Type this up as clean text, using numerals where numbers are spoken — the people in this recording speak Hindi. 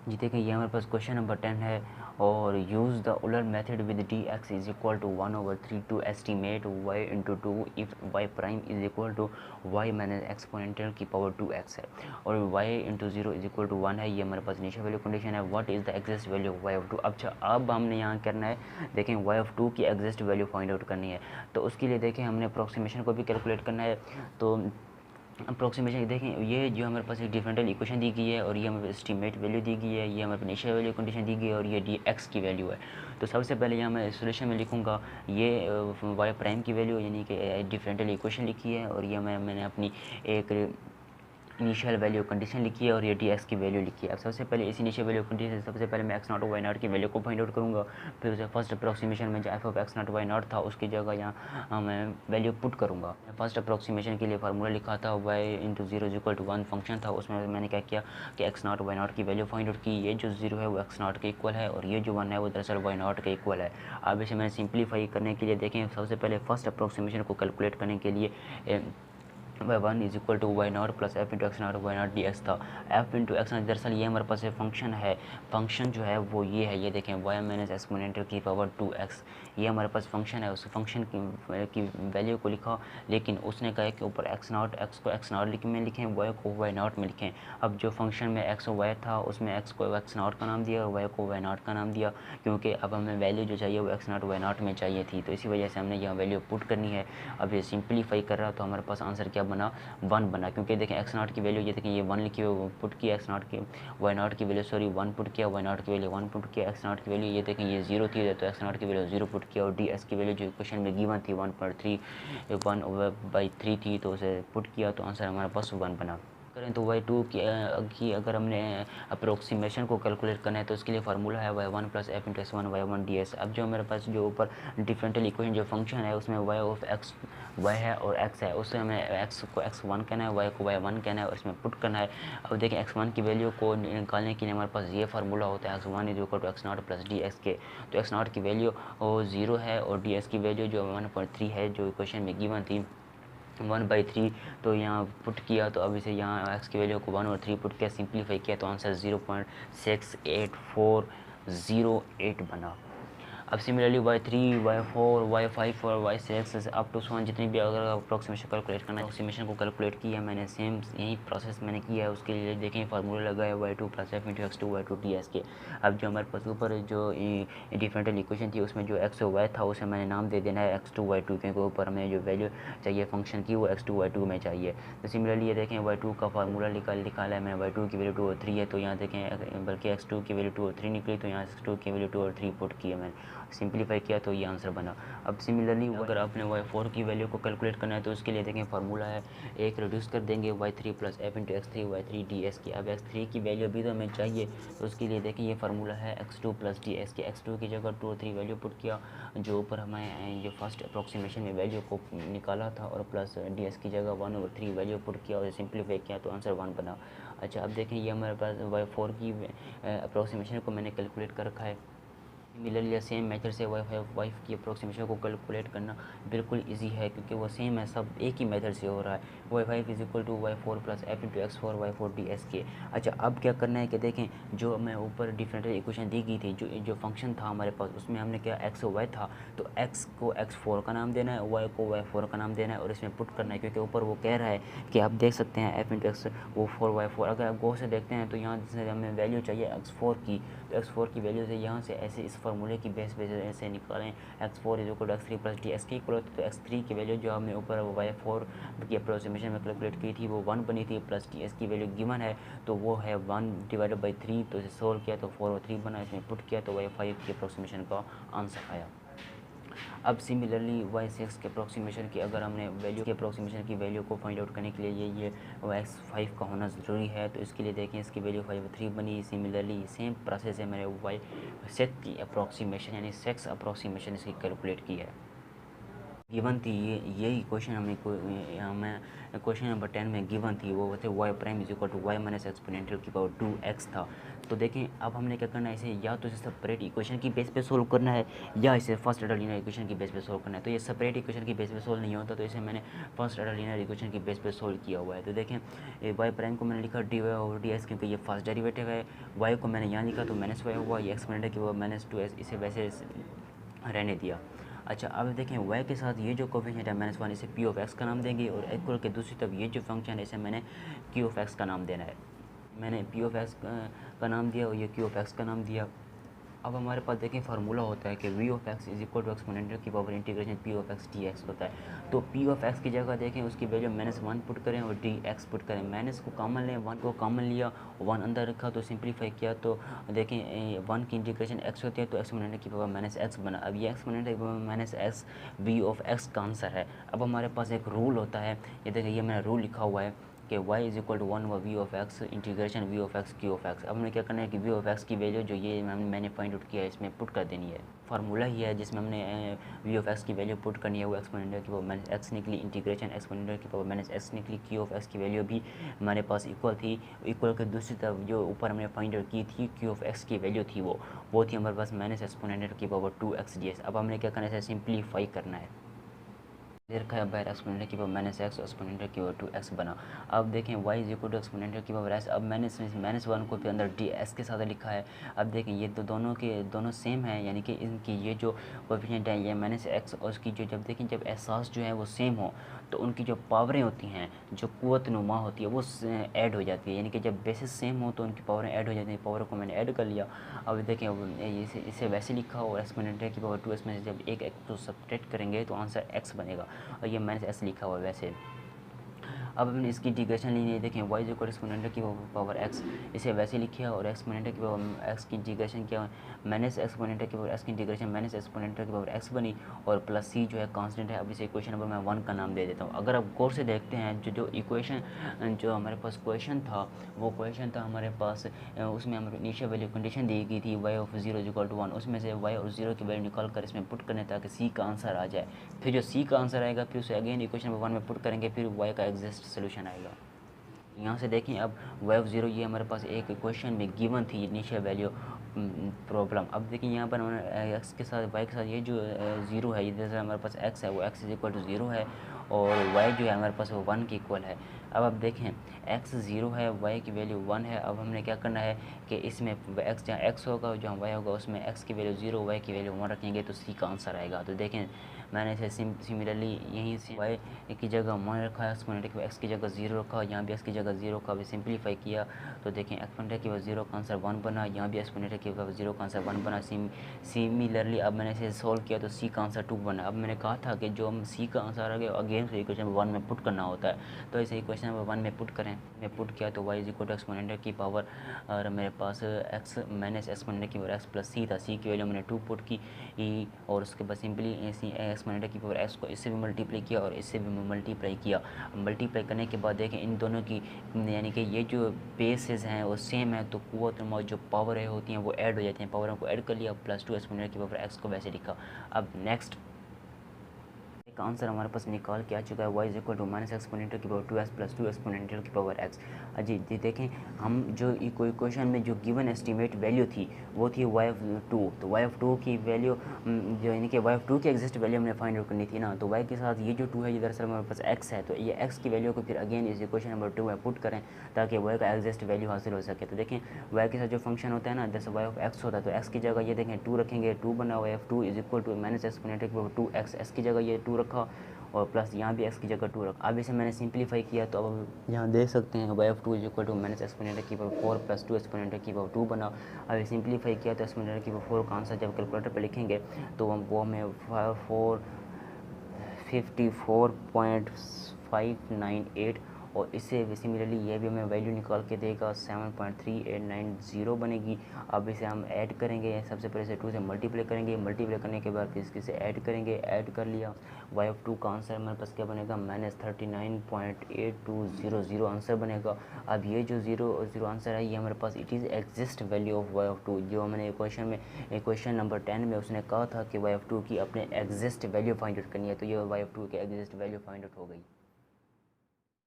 जी देखिए, ये हमारे पास क्वेश्चन नंबर 10 है और use the Euler method with d x is equal to 1/3 to estimate y into two if y prime is equal to y minus exponential की पावर 2x है और y into zero is equal to 1 है। ये हमारे पास इनिशियल वैल्यू कंडीशन है। What is the exact value of y of two. अब हमने यहाँ करना है, देखें वाई ऑफ टू की एग्जिस्ट वैल्यू फाइंड आउट करनी है। तो उसके लिए देखें हमने अप्रोक्सीमेशन को भी कैलकुलेट करना है। तो अप्रोक्सीमेशन देखें, ये जो हमारे पास एक डिफरेंशियल इक्वेशन दी गई है और ये हमारे एस्टीमेट वैल्यू दी गई है, ये हमारे पास इनिशियल वैल्यू कंडीशन दी गई है और ये डी एक्स की वैल्यू है। तो सबसे पहले यहाँ मैं सोल्यूशन में लिखूँगा ये वाई प्राइम की वैल्यू यानी कि डिफरेंशियल इक्वेशन लिखी है और ये मैंने अपनी एक इनिशियल वैल्यू कंडीशन लिखी है और ये डी एक्स की वैल्यू लिखी है। अब सबसे पहले इस इनिशियल वैल्यू कंडीशन सबसे पहले मैं एक्स नॉट वाई नॉट की वैल्यू को फाइंड आउट करूँगा। फिर उसे फर्स्ट अप्रोक्सीमेशन में जो f of x naught y naught था उसकी जगह यहाँ मैं वैल्यू पुट करूँगा। फर्स्ट अप्रोक्सीमेशन के लिए फार्मूला लिखा था y into zero is equal to 1 function था, उसमें मैंने क्या किया कि एक्स नॉट वाई नॉट की वैल्यू फाइंड आउट की। ये जो जीरो है वो एक्स नॉट के इक्वल है और ये जो 1 है वो दरअसल वाई नॉट के इक्वल है। अब इसे मैंने सिंप्लीफाई करने के लिए देखें, सबसे पहले फर्स्ट अप्रोक्सीमेशन को कैलकुलेट करने के लिए y one is equal to y naught plus f into x naught y naught d x था। एफ इंटू एक्स नॉट दरअसल ये हमारे पास एक फंक्शन है, फंक्शन जो है वो ये है, ये देखें वाई माइनस एक्सपोनेंशियल की पावर 2x, ये हमारे पास फंक्शन है। उस फंक्शन की वैल्यू को लिखा, लेकिन उसने कहा कि ऊपर एक्स नॉट, एक्स को एक्स नॉट में लिखें, वाई को वाई नॉट में लिखें। अब जो फंक्शन में एक्स और वाई था उसमें एक्स को एक्स नॉट का नाम दिया और वाई को वाई नॉट का नाम दिया, क्योंकि अब हमें वैल्यू जो चाहिए वो एक्स नॉट वाई नॉट में चाहिए थी, तो इसी वजह से हमने यहाँ वैल्यू पुट करनी है। अब ये सिंप्लीफाई कर रहा तो हमारे पास आंसर क्या बना, 1 बना, क्योंकि देखें एक्स नॉट की वैल्यू ये देखें ये 1 लिखी हुई पुट किया, एक्स नॉट की वाई नॉट की वैल्यू 1 पुट किया, वाई नॉट की वैल्यू 1 पुट किया, एक्स नॉट की वैल्यू ये देखें ये 0 थी तो एक्स नॉट की वैल्यू 0 पुट किया और डी एस की वैल्यू जो क्वेश्चन में गिवन थी 1/3 थी तो उसे पुट किया तो आंसर हमारे पास 1 बना। करें तो वाई टू की अगर हमने अप्रोक्सीमेशन को कैलकुलेट करना है तो उसके लिए फार्मूला है y one plus f into x one y one d s. अब जो मेरे पास जो ऊपर डिफरेंशियल इक्वेशन जो फंक्शन है उसमें वाई ऑफ एक्स वाई है और एक्स है, उससे हमें एक्स को एक्स वन कहना है, वाई को वाई वन कहना है और इसमें पुट करना है। अब देखिए एक्स वन की वैल्यू को निकालने के लिए हमारे पास ये फार्मूला होता है x one is equal to x naught plus d x के। तो एक्स नॉट की वैल्यू 0 है और डी एक्स की वैल्यू जो 1/3 है जो इक्वेशन में गिवन थी 1/3, तो यहाँ पुट किया तो अब इसे यहाँ एक्स की वैल्यू को 1/3 पुट किया, सिंप्लीफाई किया तो आंसर 0.68408 बना। अब सिमिलरली y3 y4 y5 और y6 अप टू 1 जितनी भी अगर अप्रोक्सीमेशन कैलकुलेट करना है, अप्रोक्सीमेशन को कैलकुलेट किया मैंने, सेम यही प्रोसेस मैंने किया है। उसके लिए देखें फार्मूला लगा है y2 plus f into x two y two d s के। अब जो हमारे पास ऊपर जो डिफरेंशियल इक्वेशन थी उसमें जो एक्स और वाई था उसे मैंने नाम दे देना है एक्स टू वाई टू, क्योंकि ऊपर हमें जो वैल्यू चाहिए फंक्शन की वो एक्स टू वाई टू में चाहिए। तो सिमिलरली ये देखें y2 का फार्मूला निकाला है मैंने, y2 की वैल्यू 2 और 3 है तो यहाँ देखें बल्कि x2 की वैल्यू 2 और 3 निकली तो यहाँ x2 की वैल्यू 2 और 3 पुट की है मैंने, सिंप्लीफाई किया तो ये आंसर बना। अब सिमिलरली अगर आपने y4 की वैल्यू को कैलकुलेट करना है तो उसके लिए देखें फार्मूला है, एक रिड्यूस कर देंगे y3 plus f into x three y three d s की। अब x3 की वैल्यू अभी तो हमें चाहिए तो उसके लिए देखें ये फार्मूला है x2 प्लस डी एस की। x2 की जगह 2 और 3 वैल्यू पुट किया जो ऊपर हमें जो फर्स्ट अप्रोक्सीमेशन में वैल्यू को निकाला था और प्लस डी एस की जगह 1/3 वैल्यू पुट किया और सिंप्लीफाई किया तो आंसर 1 बना। अच्छा अब देखें ये हमारे पास y4 की अप्रोक्सीमेशन को मैंने कैलकुलेट कर रखा है। सिमिलरली या सेम मेथड से वाई की अप्रोक्सीमेशन को कैलकुलेट करना बिल्कुल इजी है, क्योंकि वो सेम है, सब एक ही मेथड से हो रहा है। Y five is equal to y four plus f into x four y four d s के। अच्छा अब क्या करना है कि देखें जो हमें ऊपर डिफरेंशियल इक्वेशन दी गई थी, जो फंक्शन था हमारे पास उसमें हमने क्या एक्स और वाई था तो एक्स को एक्स फोर का नाम देना है, वाई को वाई फोर का नाम देना है और इसमें पुट करना है, क्योंकि ऊपर वो कह रहा है कि आप देख सकते हैं एफ इंटू एक्स वो फोर वाई फोर। अगर आप गौर से देखते हैं तो यहाँ से हमें वैल्यू चाहिए एक्स फोर की, तो एक्स फोर की वैल्यू से यहाँ से ऐसे इस फार्मूले की बेस ऐसे निकालें x four is equal to x three plus d x की इक्वल, तो एक्स थ्री की वैल्यू जो हमने ऊपर वाई फोर की अप्रोक्सीमेशन में कैलकुलेट की थी वो 1 बनी थी, प्लस डी एस की वैल्यू गिवन है तो वो है 1/3, तो इसे सोल्व किया तो 4 और 3 बना, इसमें पुट किया तो वाई फाइव की अप्रोक्सीमेशन का आंसर आया। अब सिमिलरली वाई सिक्स के अप्रोक्सीमेशन की अगर हमने वैल्यू के अप्रोक्सीमेशन की वैल्यू को फाइंड आउट करने के लिए ये एक्स फाइव का होना ज़रूरी है, तो इसके लिए देखें इसकी वैल्यू 5/3 बनी। सिमिलरली सेम प्रोसेस है, मैंने वाई सिक्स की अप्रोक्सीमेशन यानी सिक्स अप्रोक्सीमेशन इसकी कैलकुलेट की है। गिवन थी, यही क्वेश्चन हमें क्वेश्चन नंबर 10 में गिवन थी, वो थे y prime is equal to y minus exponential की पावर 2x था। तो देखें अब हमने क्या करना है, इसे या तो इसे सेपरेट इक्वेशन की बेस पे सोल्व करना है या इसे फर्स्ट ऑर्डर लीनियर इक्वेशन की बेस पे सोल्व करना है। तो ये सेपरेट इक्वेशन की बेस पे सोल्व नहीं होता, तो इसे मैंने फर्स्ट ऑर्डर लीनियर इक्वेशन की बेस पे सोल्व किया हुआ है। तो देखें वाई प्राइम को मैंने लिखा d y over d x, क्योंकि ये फर्स्ट डेरिवेटिव है। वाई को मैंने यहाँ लिखा तो माइनस वाई हुआ, ये एक्सपोनेंट की पावर माइनस 2x, इसे वैसे रहने दिया। अच्छा अब देखें y के साथ ये जो कोफिशिएंट है -1, इसे p ऑफ x का नाम देंगे, और इक्वल के दूसरी तरफ ये जो फंक्शन है इसे मैंने q ऑफ x का नाम देना है। मैंने p ऑफ x का नाम दिया और ये q ऑफ x का नाम दिया। अब हमारे पास देखें फार्मूला होता है कि v of x is equal to exponential की power integration p of x dx होता है। तो p ऑफ x की जगह देखें उसकी वैल्यू -1 पुट करें और dx पुट करें। माइनस को कॉमन लें, 1 को कॉमन लिया, 1 अंदर रखा तो सिंप्लीफाई किया, तो देखें 1 की इंटीग्रेशन x होती है तो एक्सपोनेंशियल की पावर -x बना। अब ये एक्सपोनेंशियल की power -x v of x का आंसर है। अब हमारे पास एक रूल होता है, ये देखिए ये मैंने रूल लिखा हुआ है कि y is equal to 1 v of x integration v of x q of x. अब हमें क्या करना है कि वी ऑफ एक्स की वैल्यू जो ये मैंने पॉइंट आउट किया है इसमें पुट कर देनी है। फार्मूला ही है जिसमें हमने वी ऑफ एक्स की वैल्यू पुट करनी है, वो एक्सपोनेंशियल की पावर माइनस एक्स निकली, इंटीग्रेशन एक्सपोनेंशियल की पावर माइनस एक्स निकली, क्यू ऑफ एक्स की वैल्यू भी हमारे पास इक्वल थी। इक्वल के दूसरी तरफ जो ऊपर हमने पॉइंट आउट की थी क्यू ऑफ एक्स की वैल्यू थी वो थी हमारे पास माइनस एक्सपोनेंशियल की पावर 2x ds। अब हमने क्या करना है, इसे सिंप्लीफाई करना है। दे रखा है बाहर एक्सपोनेंशियल की पावर माइनस एक्स एक्सपोनेंशियल की पावर 2x बना। अब देखें y is equal to exponential की पावर s। अब मैंने -1 को फिर अंदर ds के साथ लिखा है। अब देखें ये तो दोनों सेम है, यानी कि इनकी ये जो कोएफिशिएंट है ये -x और उसकी जो जब एहसास जो है वो सेम हो तो उनकी जो पावरें होती हैं, जो क़ुव्वत नुमा होती है वो ऐड हो जाती है, यानी कि जब बेसिस सेम हो तो उनकी पावरें ऐड हो जाती हैं। पावर को मैंने ऐड कर लिया। अब देखें इसे वैसे लिखा और एक्सपोनेंशियल की पावर 2x में से जब एक को सब्ट्रैक्ट करेंगे तो आंसर x बनेगा, और ये -s लिखा हुआ है वैसे। अब हमने इसकी इंटीग्रेशन ली है, देखें y इक्वल एक्सपोनेंशियल की पावर x, इसे वैसे लिखिए और एक्सपोनेंशियल की पावर x की इंटीग्रेशन किया, माइनस एक्सपोनेंशियल की पावर x की इंटीग्रेशन माइनस एक्सपोनेंशियल की पावर x बनी, और प्लस c जो है कांस्टेंट है। अब इसे इक्वेशन नंबर मैं 1 का नाम दे देता हूँ। अगर आप गौर से देखते हैं जो इक्वेशन जो हमारे पास क्वेश्चन था वो क्वेश्चन था हमारे पास, उसमें हमारे इनिशियल वैल्यू कंडीशन दी गई थी y ऑफ 0 इक्वल टू 1, उसमें से y और 0 की वैल्यू निकाल कर इसमें पुट करने ताकि c का आंसर आ जाए। फिर जो c का आंसर आएगा फिर उसे अगेन इक्वेशन नंबर 1 में पुट करेंगे, फिर y का एग्जैक्ट सोल्यूशन आएगा। यहाँ से देखें अब y ऑफ 0 ये हमारे पास एक क्वेश्चन में गिवन थी इनिशियल वैल्यू प्रॉब्लम। अब देखिए यहाँ पर हमारे x के साथ y के साथ ये जो 0 है, ये जैसे हमारे पास x है वो x इज इक्वल टू 0 है, और y जो है हमारे पास वो 1 के इक्वल है। अब आप देखें x 0 है, y की वैल्यू 1 है। अब हमने क्या करना है कि इसमें x जहाँ x होगा और जहाँ y होगा उसमें x की वैल्यू 0 y की वैल्यू 1 रखेंगे तो c का आंसर आएगा। तो देखें मैंने इसे सिमिलरली यहीं से y की जगह 1 रखा है, एक्सपोनेंट की x की जगह 0 रखा, यहाँ भी x की जगह 0 का भी सिंप्लीफाई किया तो देखें एक्सपोनेंट की 0 का आंसर 1 बना, यहाँ भी एक्सपोनेंट की 0 का आंसर 1 बना। सिमिलरली अब मैंने इसे सोल्व किया तो c का आंसर 2 बना। अब मैंने कहा था कि जो हम c का आंसर आ गया अगेन से इक्वेशन नंबर 1 में पुट करना होता है, तो इसे इक्वेशन नंबर 1 में पुट करें। मैं पुट किया तो y is equal to exponent की पावर, और मेरे पास x माइनस एक्सपोनेंट की पावर x प्लस c था, c की वैल्यू मैंने 2 पुट की, और उसके बाद सिंपली एक्सपोनेंट की पावर x को इससे भी मल्टीप्लाई किया और इससे भी मल्टीप्लाई किया। मल्टीप्लाई करने के बाद देखें इन दोनों की यानी कि ये जो बेसेस हैं वो सेम है, तो क़ुव्वत नुमा जो पावर होती हैं वो ऐड हो जाती हैं। पावरों को ऐड कर लिया, प्लस 2 एक्सपोनेंट की पावर x को वैसे लिखा। अब नेक्स्ट का आंसर हमारे पास निकाल के आ चुका है, y is equal to minus exponential की पावर 2s प्लस 2 एक्सपोनेंशियल की पावर x। जी देखें हम जो इक्वेशन में जो गिवन एस्टीमेट वैल्यू थी वो थी y ऑफ 2, तो y ऑफ 2 की वैल्यू जो यानी कि y ऑफ 2 की एग्जिस्ट वैल्यू हमने फाइंड आउट करनी थी ना, तो y के साथ ये जो 2 है ये दरअसल हमारे पास x है, तो ये x की वैल्यू को फिर अगेन इस इक्वेशन नंबर 2 में पुट करें ताकि y का एग्जिस्ट वैल्यू हासिल हो सके। तो देखें y के साथ जो फंक्शन होता है ना, जैसे y ऑफ x होता है तो x की जगह ये देखें 2 रखेंगे, 2 बना y of 2 is equal to minus exponential की पावर 2x, x की जगह ये 2 रखा और प्लस यहाँ भी x की जगह 2 रखा। अब इसे मैंने सिंप्लीफाई किया तो अब यहाँ देख सकते हैं y of 2 is equal to minus exponential की पावर 4 प्लस 2 एक्सपोनेंशियल की पावर 2 बना। अब सिंप्लीफाई किया तो एक्सपोनेंशियल की पावर 4 का आंसर जब कैलकुलेटर पे लिखेंगे तो वो हमें 454.598 और इससे सिमिलरली ये भी हमें वैल्यू निकाल के देगा 7.3890 बनेगी। अब इसे हम ऐड करेंगे, सबसे पहले से 2 से मल्टीप्लाई करेंगे, मल्टीप्लाई करने के बाद फिर इसके से ऐड करेंगे, ऐड कर लिया। y(2) का आंसर हमारे पास क्या बनेगा, -39.8200 आंसर बनेगा। अब ये जो 0 आंसर है ये हमारे पास it is exist value of y(2), जो मैंने क्वेश्चन नंबर 10 में उसने कहा था कि y(2) की अपने एग्जिस्ट वैल्यू फाइंड आउट करनी है, तो ये y(2) की एग्जिस्ट वैल्यू फाइंड आउट हो गई।